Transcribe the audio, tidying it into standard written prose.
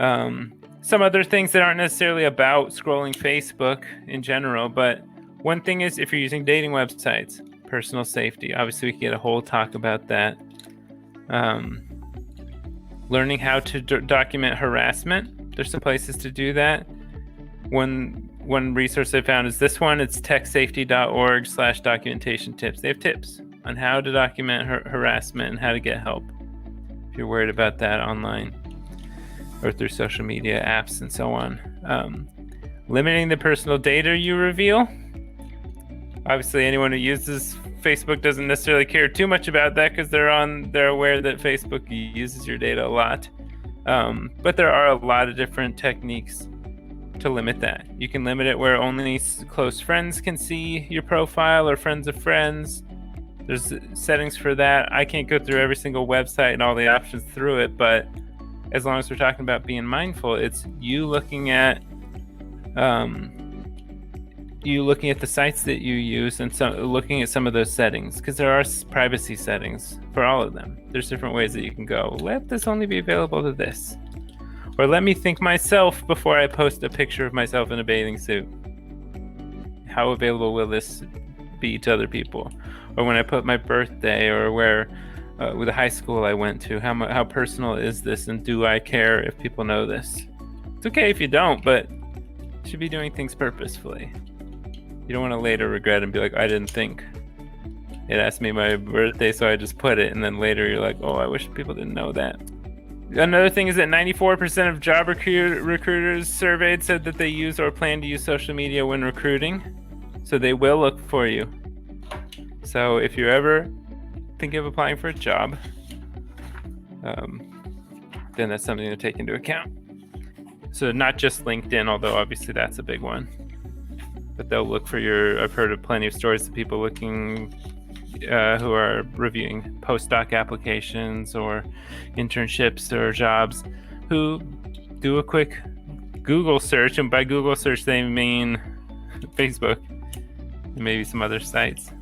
Some other things that aren't necessarily about scrolling Facebook in general, but one thing is if you're using dating websites, personal safety. Obviously, we could get a whole talk about that. Learning how to document harassment. There's some places to do that. One resource I found is this one. It's techsafety.org/documentation tips. They have tips on how to document harassment and how to get help if you're worried about that online or through social media apps and so on. Limiting the personal data you reveal. Obviously, anyone who uses Facebook doesn't necessarily care too much about that because they're aware that Facebook uses your data a lot. But there are a lot of different techniques to limit that. You can limit it where only close friends can see your profile or friends of friends. There's settings for that. I can't go through every single website and all the options through it, but as long as we're talking about being mindful, it's you looking at the sites that you use and looking at some of those settings, because there are privacy settings for all of them. There's different ways that you can go, let this only be available to this, or let me think myself before I post a picture of myself in a bathing suit. How available will this be to other people? Or when I put my birthday, or where with the high school I went to, how personal is this, and do I care if people know this? It's okay if you don't, but you should be doing things purposefully. You don't want to later regret and be like, I didn't think. It asked me my birthday, so I just put it, and then later you're like, oh, I wish people didn't know that. Another thing is that 94% of job recruiters surveyed said that they use or plan to use social media when recruiting, so they will look for you. So if you're ever thinking of applying for a job, then that's something to take into account. So not just LinkedIn, although obviously that's a big one, but they'll look for I've heard of plenty of stories of people looking who are reviewing postdoc applications or internships or jobs who do a quick Google search, and by Google search they mean Facebook and maybe some other sites.